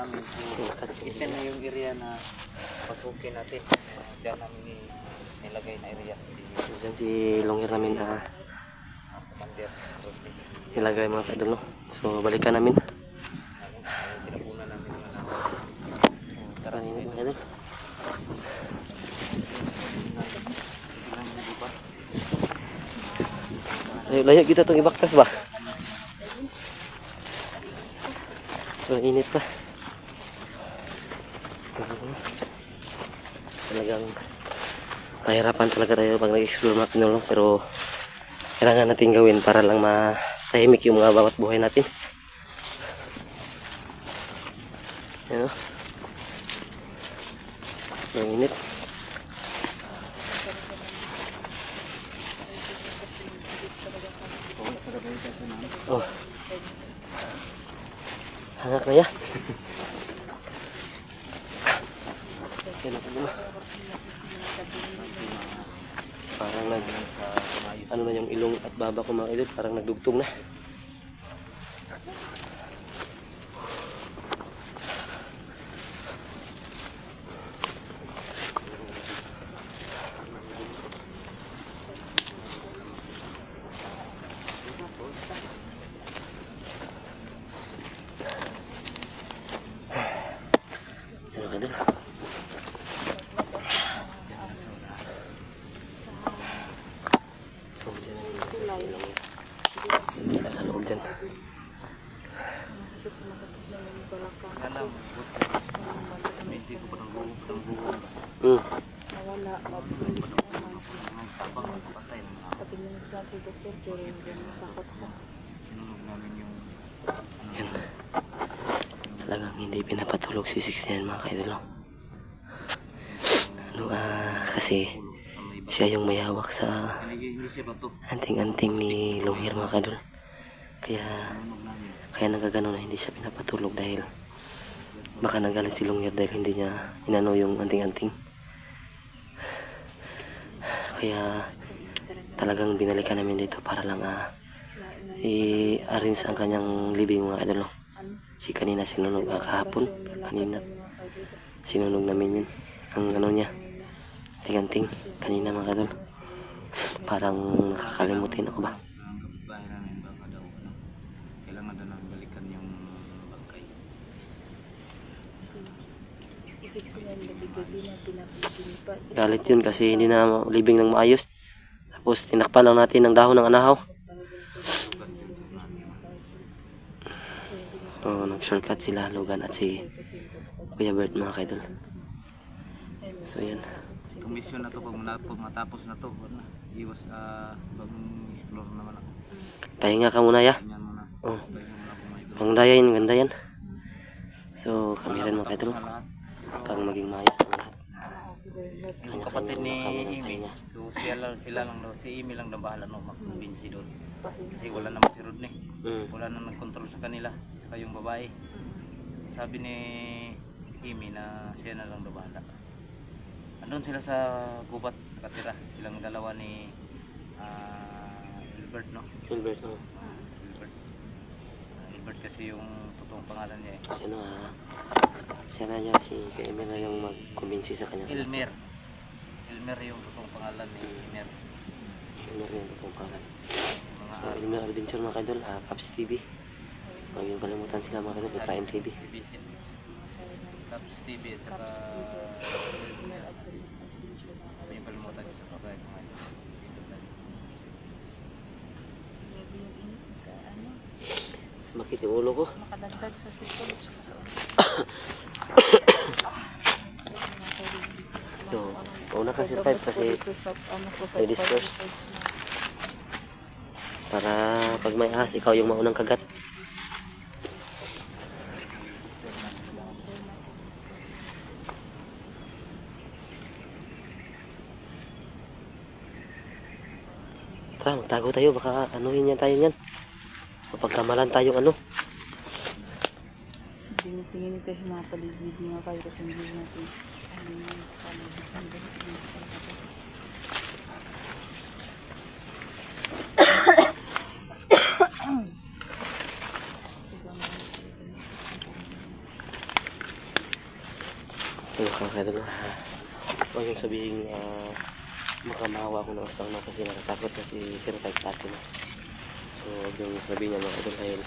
namin. So, ito na yung area na pasukin natin. Diyan namin nilagay na area. Diyan si Longir namin na Commander. nilagay mga kaidol, no? So balikan namin. Tinapunan namin mga namin. Tara nila mga kaidol. Layo kita itong ibaktas ba? Ang init pa. Talagang mahirapan talaga tayo pag nag-explore mga kinulong, pero kailangan natin gawin para lang matahimik yung mga bawat buhay natin. Yan o. Ang init. Oh. Hangak na ya. Parang ano na yung ilong at baba ko mga idol, parang nagdugtong na. Ano ka dun? So, dyan sa loob dyan. Alam, hindi ko pa nang buhos. Nawala, Nagtabang ang kapatay. patingin sa si doktor, pero takot ako. Sinunog namin yung Yan. Talagang hindi pinapatulog si 69 mga kaidol. Kasi siya yung may hawak sa hindi siya bato. anting-anting ni Longir mga kaidol. Kaya nagagano na hindi siya pinapatulog dahil baka nagalit si Longir dahil hindi niya inano yung anting-anting. Kaya talagang binalikan namin dito para lang i-arrange ang kanyang living mga idol, no? Si kanina sinunog, kahapon kanina sinunog namin yun ang ano niya, anting-anting kanina mga idol. Parang nakakalimutin ako ba. Ang kapitbahay namin baka daw kailangan daw nang balikan yung bangkay. Kasi 69 gabi na pinapilipan. Galit yun kasi hindi na living ng maayos. Tapos tinakpan lang natin ng dahon ng anahaw. So nag-shortcut sila Logan at si Kuya Bert mga kaidol. So yan. Komisyon na to pag matapos na to, iwas bagong explore naman ako. Pahinga ka muna ya. Ganyan muna. Oh, Ganyan muna kung may pangdaya yun, ganda yan. So kami rin mga kaidol. sa lahat. Pag maging maayos ng lahat. Yung kapatid ni Kanya-kanya ng Amy, pahinga. so sila lang daw, si Amy lang daw bahala no mag-convince doon. Kasi wala naman si Rodney. Wala naman nag-control sa kanila, saka yung babae. Sabi ni Amy na siya na lang daw bahala. Andun sila sa gubat nakatira, silang dalawa ni Gilbert, no? Gilbert, oh. Gilbert. Gilbert kasi yung totoong pangalan niya eh. Siya na niya, si Emir na yung mag-convince sa kanya. Elmer yung totoong pangalan ni Elmer. Elmer yung totoong pangalan. Mga So, Elmer Adventure mga kaidol, Caps TV. Huwag yung kalimutan sila mga kaidol, Prime TV. Caps TV at saka yung kalimutan niya sa pagkain mga Makit yung ulo ko. Makadagdag sa sipol. So, una ka survive kasi may disperse. Para pag may ahas, ikaw yung maunang kagat. Tara, magtago tayo. Baka anuhin yan tayo yan. Mapagkamalan tayong ano. Tingin tayo sa mga paligid mga kayo kasi hindi natin Ano ka kadol? Huwag yung sabihin makamahawa ako ng aswang no, kasi natatakot na si Sir Type sa atin. So huwag yung sabihin niya mga kadol dahil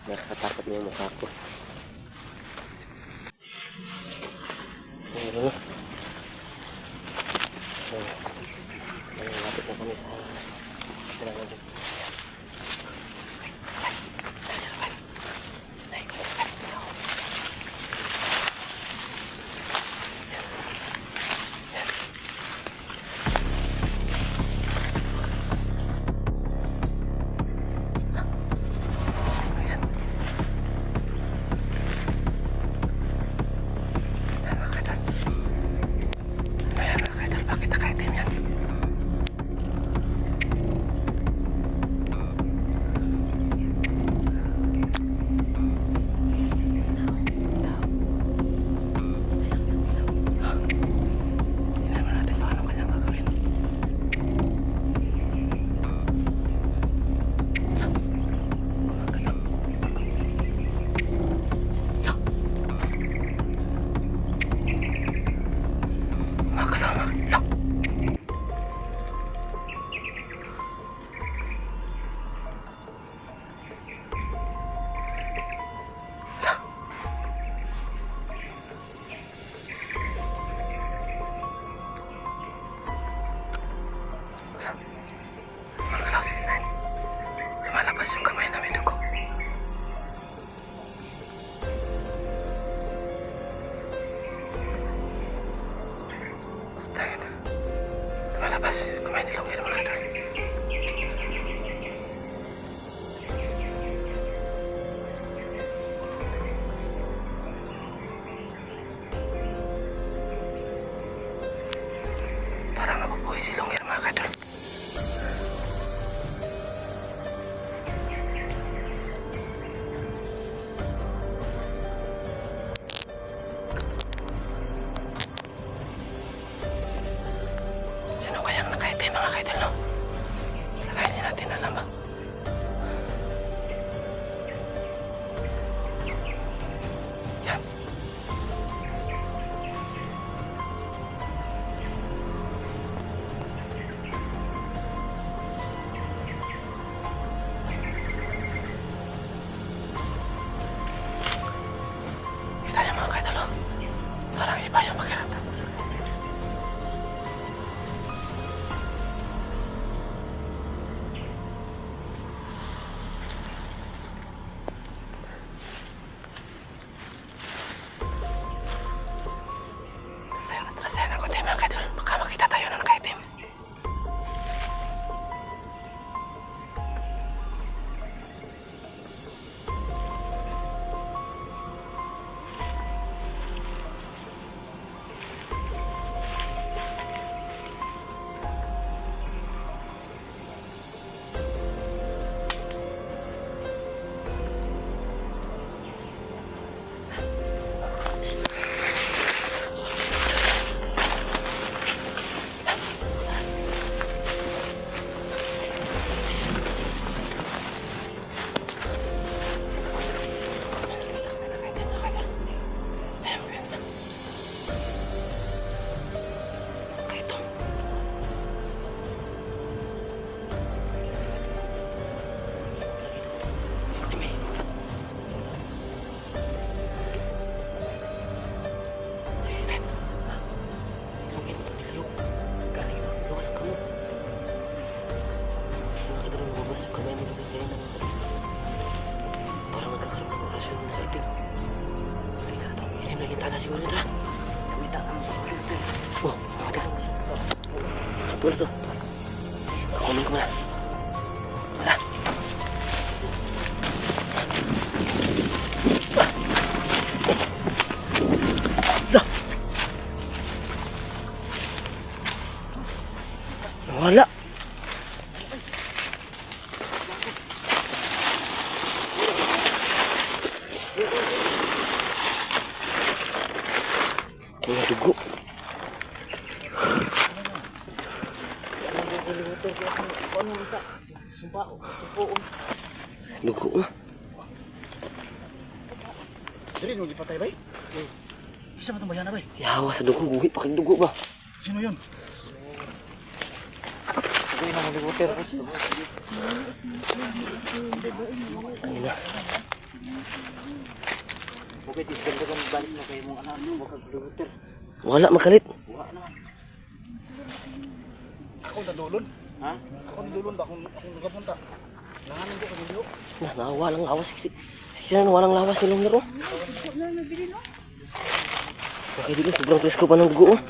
nakakatakot niya yung mukha ko. Ayun no. So malapit na kami sa kailangan din. Lumalabas yung kamay namin dugo. Tayo na. Lumalabas yung kamay ni Longir mga kadol. Parang mabubuhay si Longir mga kadol. Sino kayang nakaitay mga kaidol no? Lagay din natin alam ba? Yan. Kita niyo mga kaidol no? Parang iba yung pakiramdam mo sa Atrasayan ang konti mga kaidol. Baka makita tayo ng nakaitim. Siguro ito. Kumita ang pagkulitin. Oh, mata. Siguro ito. Kunin ko muna. Tara. Wala. Kaya dugo. Dugo. Jadi nung ipatay bay? Isa ba itong bayana ba? Yawa sa dugo, buhi pa kang dugo ba? Sino yun? Hindi na mo water. Ayun na. Okay, disganda ka balik na kayo mong anak mo baka water. Wala makalit. Ako nadulon. Ha? Ako nadulon ba? Akong nagapunta. Nanganin ko kanilo. Walang lawas. Sisiran, walang lawas ni Longhir, oh. Okay, dito, sobrang presko pa ng dugo, oh.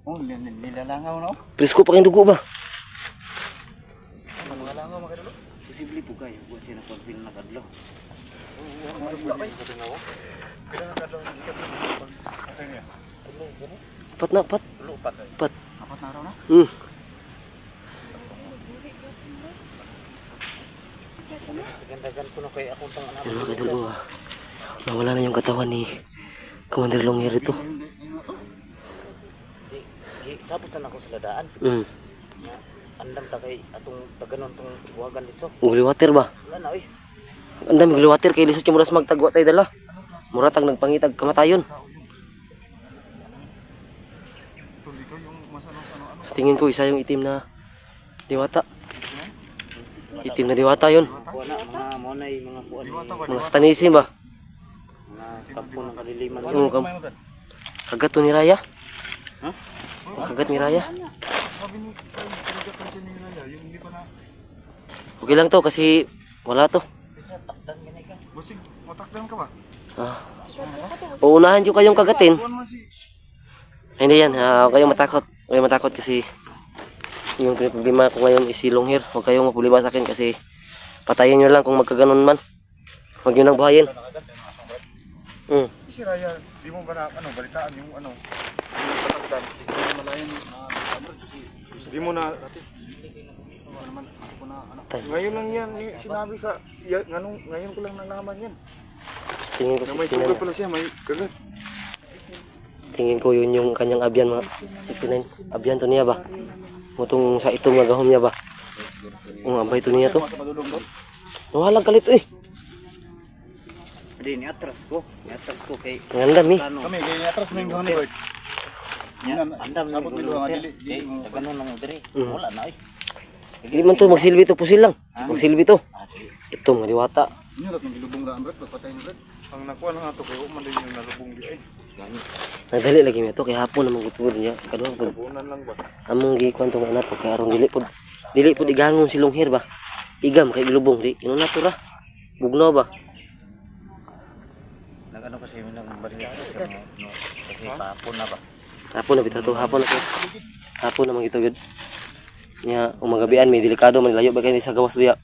Oh, nilalangaw na. Presko pa kayong dugo ba? Mga langaw mga kadulo. Posible po kayo kung sino pag pinakadlaw. Pinakadlaw ng ikat sa pag niya. Pat na, pat. Lupat. Pat. Apat na araw na. Gandagan ko na kayo akong tang anak. Yan mga kadol, oh. Nawala na yung katawan ni Commander Longhir ito. Sabot na ako sa ladaan. Andam ta kay atong taganon tong sibuhagan dito. Ugli water ba? Wala na oy. Ang dami ugli water kay lisod yung muras magtagwa tayo dala. Muratag nagpangitag kamatayon. Tuloy ko yung masano-ano. Sa tingin ko isa yung itim na diwata. Itim na diwata yun. Kuha na mga monay mga kuan. Mga stanisim ba? Mga kampo ng kaliliman. Oo, kagat to ni Raya. Ha? Kagat ni Raya. Sabi ni kaligat ng sinila yung hindi pa na. Okay lang to kasi wala to. Busig, matakdan ka ba? Uunahan nyo kayong kagatin. Kuhan man si... Ay, hindi yan. Huwag kayong matakot. Huwag kayong matakot kasi yung problema ko ngayon is si Longhir. Huwag kayong maproblema sa akin kasi patayin nyo lang kung magkaganon man. Huwag nyo nang buhayin. Si Raya, di mo ba na, balitaan yung yung patakdan. Di mo malayan di mo na... Ngayon lang yan, yung sinabi sa... Ngayon ko lang nalaman yan. Tingin ko Na may sugat pala siya, may kagat. Tingin ko yun yung kanyang abyan mga 69. Abyan to niya ba? Mutong sa itong nagahom niya ba? Abay to niya to. Nawalang kalit eh. Hindi, ni-atras ko kay Ngandam eh. Kami, kaya atras mo yung gahon ni Bert. andam ni Sabot nilo, water. dili Taganon lang dire. Wala na oy. Hindi man to magsilbi to, pusil lang. Magsilbi to. Ito, mga diwata. Inyo rat ng gilubong na Bert, patay ni Bert. Ang nakuha na nga to, kaya uman din yung nalubong di ay. Nagdali lagi mo to, kay hapon namang gutugod niya. Kaduang po. Bunan lang ba? Among gikuan to nga nato, kaya aron dili po igangon si Longhir ba? Igam kay gilubong di. Ino na to ra. Bugnaw ba? Nagano kasi nang barya kasi papon na ba. Hapon na bitaw to, hapon na to. Hapon namang ito gud. Nya umagabian may delikado man layo ba kay sa gawas biya.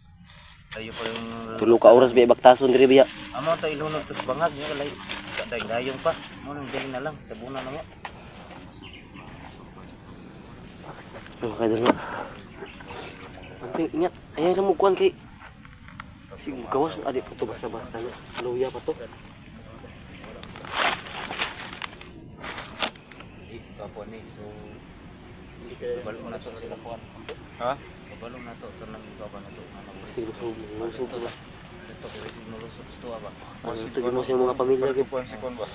Tayo pa yung Tulo ka oras biya baktason diri biya. amo ta ilunod tos bangag niya lay. Dayong pa. Mo nang dili na lang sa buna na mo. Okay dala. Anting ingat, ayan lang mo kuan kay si gawas adi pa to basta-basta na. Luya pa to. Extra po ni so hindi kayo balo na to sa lakuan. Ha? Balo na to nang baba na to. Kasi lusog ba? Ito ko rin mulusot to ba. Tugin mo sa mga pamilya gid. Kuhan si Kon ba?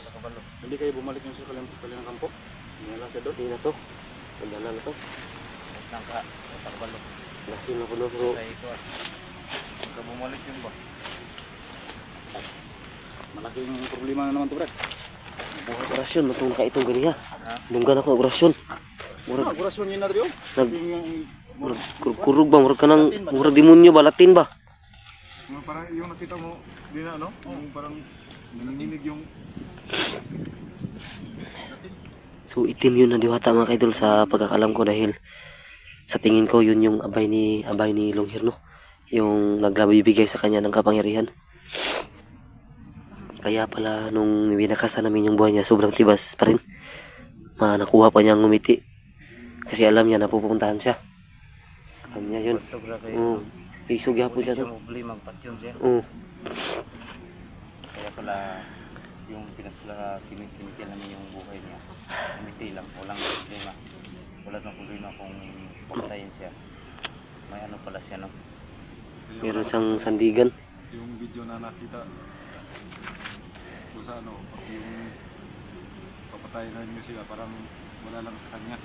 Hindi kayo bumalik yung sa kalang kampo? Hindi lang siya doon. Hindi na to. Pandala na to. Nang ka takbalo. Lasin na ko no bro. Kaya ito Ka bumalik yun ba? Malaking problema na naman to, Brad. Orasyon mo itong itong ganiya. Lunggan ako orasyon. Murag Kurasyon yun na rin yun. kurug ba? Murag ka ng murag demonyo ba? Latin ba? Parang yung nakita mo, di na ano? Yung parang nanininig yung... So itim yun na diwata mga kaidol sa pagkakalam ko dahil sa tingin ko yun yung abay ni Longhir no. Yung nagbibigay sa kanya ng kapangyarihan. Kaya pala nung binakasan namin yung buhay niya sobrang tibas pa rin. Nakuha pa niyang ngumiti. Kasi alam niya na pupuntahan siya. Alam niya yun. Isog po siya to. problema magpatyon siya. Kaya pala yung pinasala kinikinikil namin yung buhay niya. Kumiti lang, walang problema. Wala nang problema kung pagtayin siya. May ano pala siya no. Meron siyang sandigan. Yung video na nakita. So sa ano, yung papatay na niyo siya, parang wala lang sa kanya.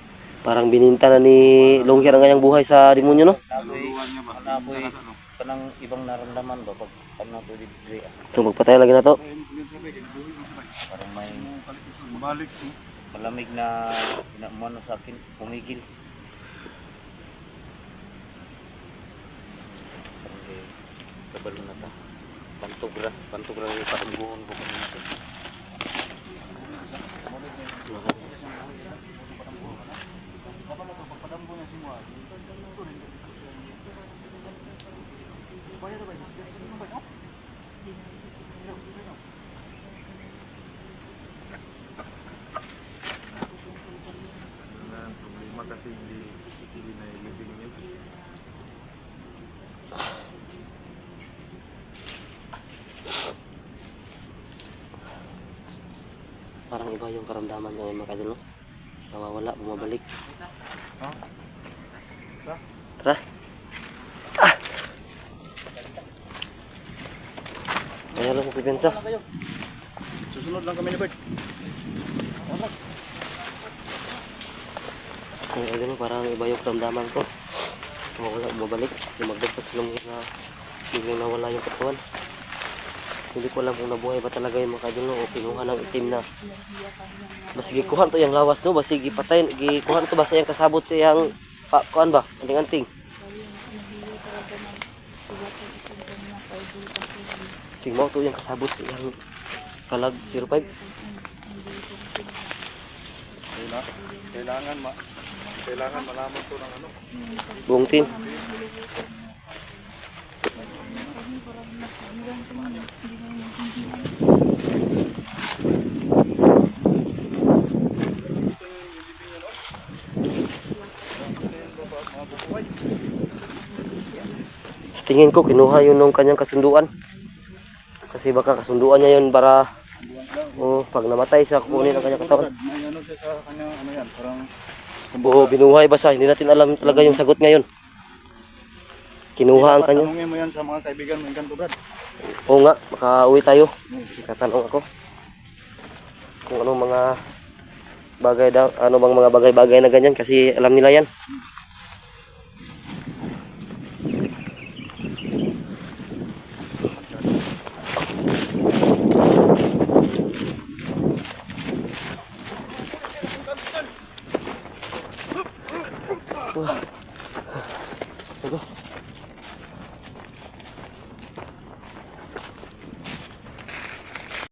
Parang bininta na ni Longkir ang kanyang buhay sa demonyo, no? Luluwan niya ba? Napoy, kanang ibang naramdaman ba pag napoy dibri. So magpatay lagi na to. Parang may Mabalik. malamig na inamuano sa akin, pumigil. Parang kabalo na ta. Pantugra yung parang buhon ko kanina. Problema kasi hindi na ilibing yun. Parang iba yung karamdaman niya mga kadol, no? Nawawala, bumabalik. Ha? Tara. Kaya lang kumpiyansa. Susunod lang kami ni Bert. Ang kadol, parang iba yung karamdaman ko. Nawawala, bumabalik. Lumagdag pa sa Longkir na biglang nawala yung katawan. Hindi ko alam kung nabuhay ba talaga yung mga kadol, no? O kinuha ng itim na. Basta gikuhan to yung lawas, no? Basta gipatay, gikuhan to basta yung kasabot sa yung kuhan ba? Anting-anting. Sigmaw to yung kasabot sa yung kalag 05. Kailangan malaman to ng ano. Buong team. Sa tingin ko kinuha yun nung kanyang kasunduan. Kasi baka kasunduan niya yun para pag namatay siya kukunin ang kanyang katawan. May ano siya sa kanyang ano yan, parang Oo, binuhay ba siya? Hindi natin alam talaga yung sagot ngayon. Kinuha ang kanya. tanungin mo yan sa mga kaibigan mo yung kanto, Brad. Oo nga, makauwi tayo. Katanong ako kung anong mga bagay daw, ano bang mga bagay-bagay na ganyan kasi alam nila yan. Wah.